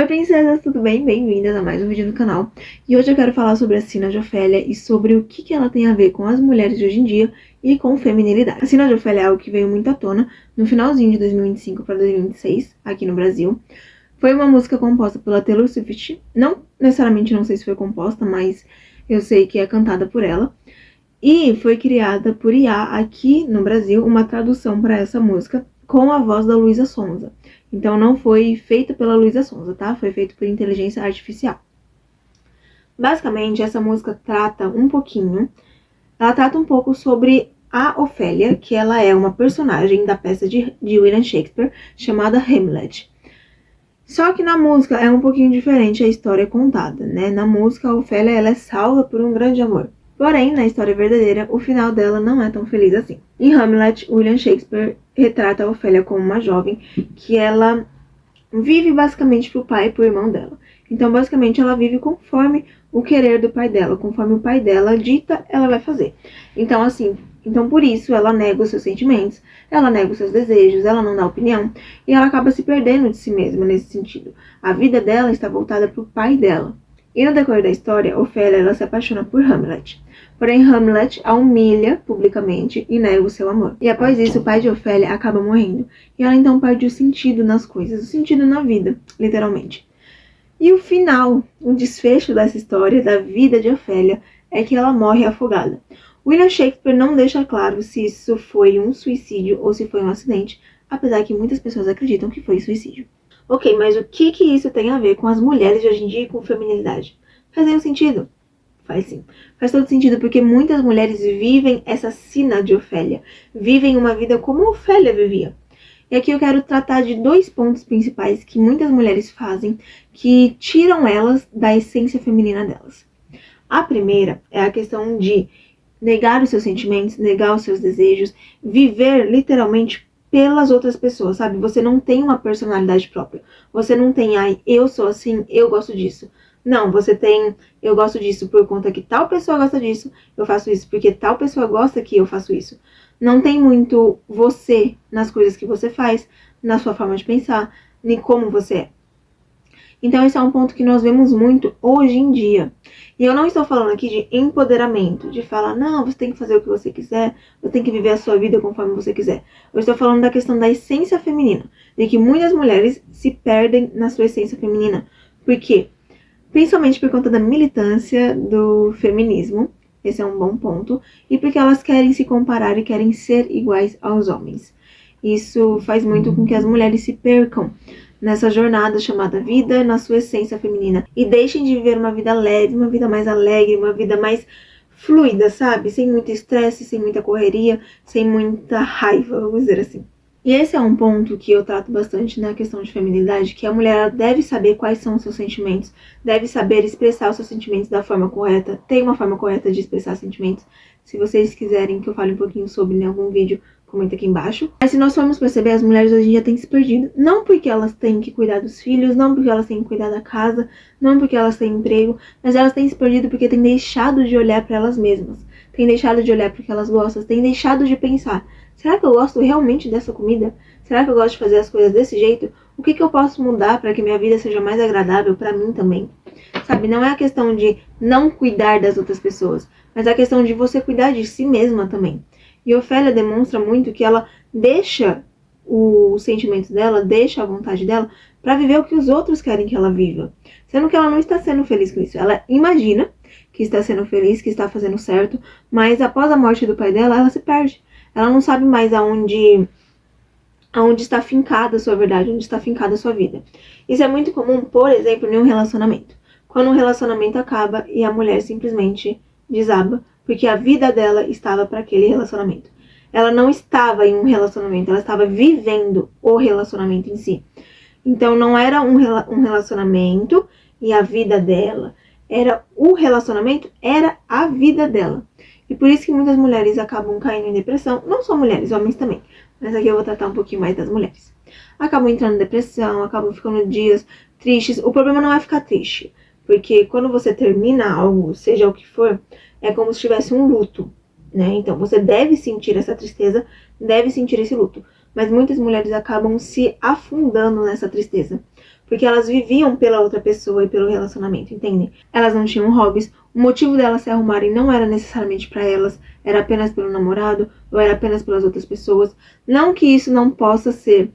Oi princesas, tudo bem? Bem-vindas a mais um vídeo no canal. E hoje eu quero falar sobre a Sina de Ofélia e sobre o que ela tem a ver com as mulheres de hoje em dia e com feminilidade. A Sina de Ofélia é algo que veio muito à tona no finalzinho de 2025 para 2026, aqui no Brasil. Foi uma música composta pela Taylor Swift, não necessariamente não sei se foi composta, mas eu sei que é cantada por ela. E foi criada por IA aqui no Brasil uma tradução para essa música com a voz da Luísa Sonza. Então não foi feita pela Luísa Sonza, tá? Foi feito por inteligência artificial. Basicamente, essa música trata um pouco sobre a Ofélia, que ela é uma personagem da peça de William Shakespeare chamada Hamlet. Só que na música é um pouquinho diferente a história contada, né? Na música, a Ofélia ela é salva por um grande amor. Porém, na história verdadeira, o final dela não é tão feliz assim. Em Hamlet, William Shakespeare retrata a Ofélia como uma jovem que ela vive basicamente pro pai e pro irmão dela. Então, basicamente, ela vive conforme o querer do pai dela, conforme o pai dela dita, ela vai fazer. Então, por isso, ela nega os seus sentimentos, ela nega os seus desejos, ela não dá opinião, e ela acaba se perdendo de si mesma nesse sentido. A vida dela está voltada pro pai dela. E no decorrer da história, Ofélia ela se apaixona por Hamlet. Porém, Hamlet a humilha publicamente e nega o seu amor. E após isso, o pai de Ofélia acaba morrendo. E ela então perde o sentido nas coisas, o sentido na vida, literalmente. E o final, o desfecho dessa história, da vida de Ofélia, é que ela morre afogada. William Shakespeare não deixa claro se isso foi um suicídio ou se foi um acidente, apesar que muitas pessoas acreditam que foi suicídio. Ok, mas o que isso tem a ver com as mulheres de hoje em dia e com feminilidade? Faz nenhum sentido? Faz sim. Faz todo sentido porque muitas mulheres vivem essa sina de Ofélia. Vivem uma vida como Ofélia vivia. E aqui eu quero tratar de dois pontos principais que muitas mulheres fazem que tiram elas da essência feminina delas. A primeira é a questão de negar os seus sentimentos, negar os seus desejos, viver literalmente pelas outras pessoas, sabe? Você não tem uma personalidade própria. Você não tem, eu sou assim, eu gosto disso. Não, você tem, eu gosto disso por conta que tal pessoa gosta disso, eu faço isso porque tal pessoa gosta que eu faço isso. Não tem muito você nas coisas que você faz, na sua forma de pensar, nem como você é. Então esse é um ponto que nós vemos muito hoje em dia. E eu não estou falando aqui de empoderamento, de falar, não, você tem que fazer o que você quiser, você tem que viver a sua vida conforme você quiser. Eu estou falando da questão da essência feminina, de que muitas mulheres se perdem na sua essência feminina. Por quê? Principalmente por conta da militância do feminismo, esse é um bom ponto, e porque elas querem se comparar e querem ser iguais aos homens. Isso faz muito com que as mulheres se percam nessa jornada chamada vida na sua essência feminina e deixem de viver uma vida leve, uma vida mais alegre, uma vida mais fluida, sabe? Sem muito estresse, sem muita correria, sem muita raiva, vamos dizer assim. E esse é um ponto que eu trato bastante na questão de feminilidade, que a mulher deve saber quais são os seus sentimentos, deve saber expressar os seus sentimentos da forma correta, tem uma forma correta de expressar sentimentos. Se vocês quiserem que eu fale um pouquinho sobre em algum vídeo, comenta aqui embaixo. Mas se nós formos perceber, as mulheres hoje em dia têm se perdido, não porque elas têm que cuidar dos filhos, não porque elas têm que cuidar da casa, não porque elas têm emprego, mas elas têm se perdido porque têm deixado de olhar para elas mesmas, têm deixado de olhar para o que elas gostam, têm deixado de pensar, será que eu gosto realmente dessa comida? Será que eu gosto de fazer as coisas desse jeito? O que eu posso mudar para que minha vida seja mais agradável para mim também? Sabe, não é a questão de não cuidar das outras pessoas, mas a questão de você cuidar de si mesma também. E Ofélia demonstra muito que ela deixa os sentimentos dela, deixa a vontade dela para viver o que os outros querem que ela viva. Sendo que ela não está sendo feliz com isso. Ela imagina que está sendo feliz, que está fazendo certo, mas após a morte do pai dela, ela se perde. Ela não sabe mais aonde está fincada a sua verdade, onde está fincada a sua vida. Isso é muito comum, por exemplo, em um relacionamento. Quando um relacionamento acaba e a mulher simplesmente desaba, porque a vida dela estava para aquele relacionamento. Ela não estava em um relacionamento, ela estava vivendo o relacionamento em si. Então não era um relacionamento e a vida dela, era o relacionamento, era a vida dela. E por isso que muitas mulheres acabam caindo em depressão, não só mulheres, homens também, mas aqui eu vou tratar um pouquinho mais das mulheres. Acabam entrando em depressão, acabam ficando dias tristes. O problema não é ficar triste, porque quando você termina algo, seja o que for, é como se tivesse um luto, né? Então você deve sentir essa tristeza, deve sentir esse luto. Mas muitas mulheres acabam se afundando nessa tristeza. porque elas viviam pela outra pessoa e pelo relacionamento, entendem? Elas não tinham hobbies, o motivo delas se arrumarem não era necessariamente para elas, era apenas pelo namorado ou era apenas pelas outras pessoas. Não que isso não possa ser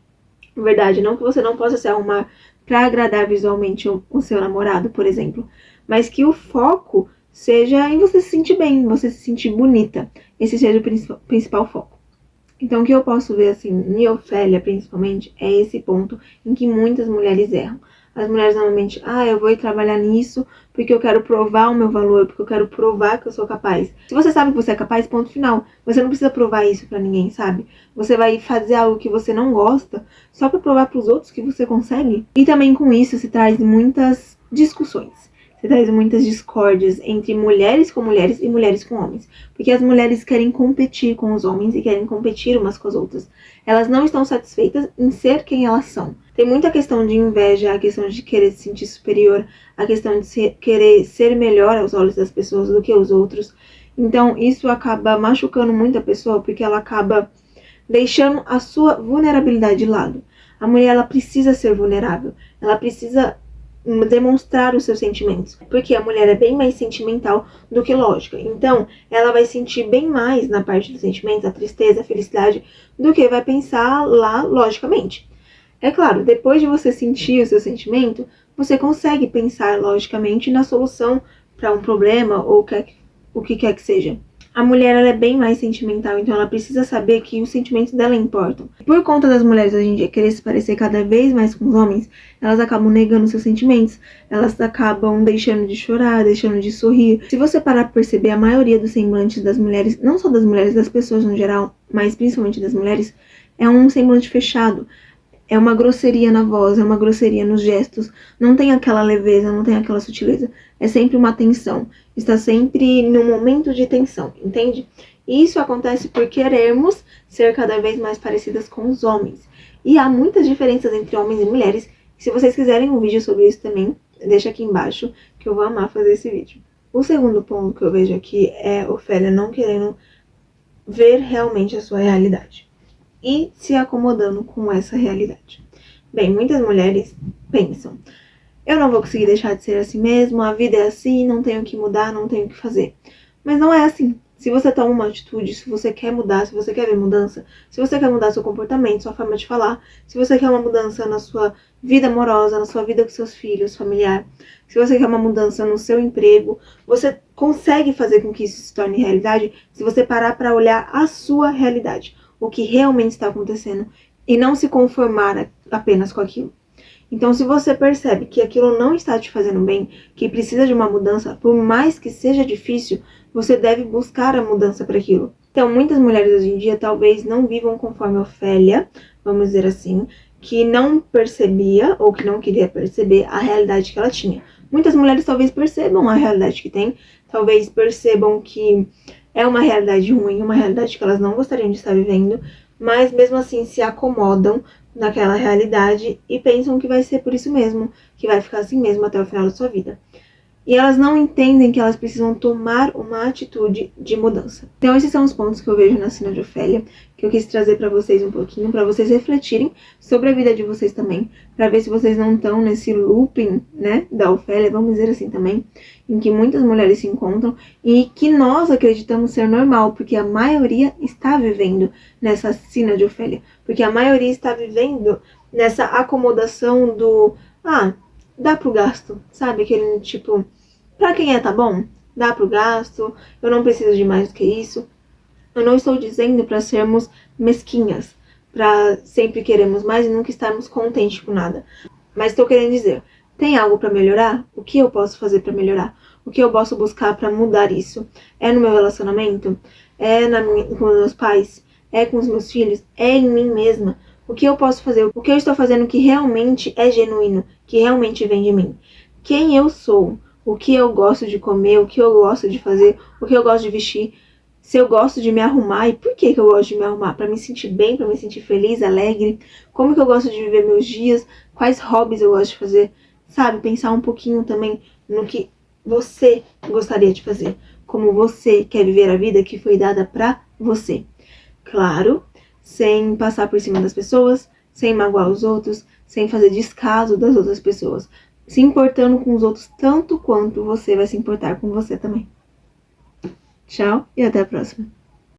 verdade, não que você não possa se arrumar para agradar visualmente o seu namorado, por exemplo, mas que o foco seja em você se sentir bem, em você se sentir bonita. Esse seja o principal foco. Então, o que eu posso ver, assim, em Ofélia, principalmente, é esse ponto em que muitas mulheres erram. As mulheres normalmente, eu vou ir trabalhar nisso porque eu quero provar o meu valor, porque eu quero provar que eu sou capaz. Se você sabe que você é capaz, ponto final. Você não precisa provar isso pra ninguém, sabe? Você vai fazer algo que você não gosta só pra provar pros outros que você consegue. E também com isso se traz muitas discussões. Você traz muitas discórdias entre mulheres com mulheres e mulheres com homens. Porque as mulheres querem competir com os homens e querem competir umas com as outras. Elas não estão satisfeitas em ser quem elas são. Tem muita questão de inveja, a questão de querer se sentir superior, a questão de querer ser melhor aos olhos das pessoas do que os outros. Então isso acaba machucando muito a pessoa, porque ela acaba deixando a sua vulnerabilidade de lado. A mulher, ela precisa ser vulnerável. Ela precisa demonstrar os seus sentimentos, porque a mulher é bem mais sentimental do que lógica. Então, ela vai sentir bem mais na parte dos sentimentos, a tristeza, a felicidade, do que vai pensar lá logicamente. É claro, depois de você sentir o seu sentimento, você consegue pensar logicamente na solução para um problema ou o que quer que seja. A mulher, ela é bem mais sentimental, então ela precisa saber que os sentimentos dela importam. Por conta das mulheres hoje em dia querer se parecer cada vez mais com os homens, elas acabam negando seus sentimentos, elas acabam deixando de chorar, deixando de sorrir. Se você parar pra perceber, a maioria dos semblantes das mulheres, não só das mulheres, das pessoas no geral, mas principalmente das mulheres, é um semblante fechado. É uma grosseria na voz, é uma grosseria nos gestos, não tem aquela leveza, não tem aquela sutileza. É sempre uma tensão, está sempre num momento de tensão, entende? E isso acontece por querermos ser cada vez mais parecidas com os homens. E há muitas diferenças entre homens e mulheres. Se vocês quiserem um vídeo sobre isso também, deixa aqui embaixo, que eu vou amar fazer esse vídeo. O segundo ponto que eu vejo aqui é Ofélia não querendo ver realmente a sua realidade e se acomodando com essa realidade. Bem, muitas mulheres pensam, eu não vou conseguir deixar de ser assim mesmo, a vida é assim, não tenho que mudar, não tenho que fazer. Mas não é assim. Se você toma uma atitude, se você quer mudar, se você quer ver mudança, se você quer mudar seu comportamento, sua forma de falar, se você quer uma mudança na sua vida amorosa, na sua vida com seus filhos, familiar, se você quer uma mudança no seu emprego, você consegue fazer com que isso se torne realidade se você parar para olhar a sua realidade, o que realmente está acontecendo, e não se conformar apenas com aquilo. Então, se você percebe que aquilo não está te fazendo bem, que precisa de uma mudança, por mais que seja difícil, você deve buscar a mudança para aquilo. Então, muitas mulheres hoje em dia talvez não vivam conforme Ofélia, vamos dizer assim, que não percebia ou que não queria perceber a realidade que ela tinha. Muitas mulheres talvez percebam a realidade que tem, talvez percebam que é uma realidade ruim, uma realidade que elas não gostariam de estar vivendo, mas mesmo assim se acomodam naquela realidade e pensam que vai ser por isso mesmo, que vai ficar assim mesmo até o final da sua vida. E elas não entendem que elas precisam tomar uma atitude de mudança. Então esses são os pontos que eu vejo na Sina de Ofélia, que eu quis trazer para vocês um pouquinho, para vocês refletirem sobre a vida de vocês também, para ver se vocês não estão nesse looping, né, da Ofélia, vamos dizer assim também, em que muitas mulheres se encontram e que nós acreditamos ser normal, porque a maioria está vivendo nessa Sina de Ofélia, porque a maioria está vivendo nessa acomodação do dá pro gasto, sabe? Aquele tipo, pra quem tá bom? Dá pro gasto, eu não preciso de mais do que isso. Eu não estou dizendo pra sermos mesquinhas, pra sempre queremos mais e nunca estarmos contentes com nada. Mas estou querendo dizer, tem algo pra melhorar? O que eu posso fazer pra melhorar? O que eu posso buscar pra mudar isso? É no meu relacionamento? É com os meus pais? É com os meus filhos? É em mim mesma? O que eu posso fazer? O que eu estou fazendo que realmente é genuíno, que realmente vem de mim? Quem eu sou? O que eu gosto de comer? O que eu gosto de fazer? O que eu gosto de vestir? Se eu gosto de me arrumar, e por que eu gosto de me arrumar? Para me sentir bem, para me sentir feliz, alegre? Como que eu gosto de viver meus dias? Quais hobbies eu gosto de fazer? Sabe, pensar um pouquinho também no que você gostaria de fazer. Como você quer viver a vida que foi dada para você. Claro, sem passar por cima das pessoas, sem magoar os outros, sem fazer descaso das outras pessoas, se importando com os outros tanto quanto você vai se importar com você também. Tchau e até a próxima.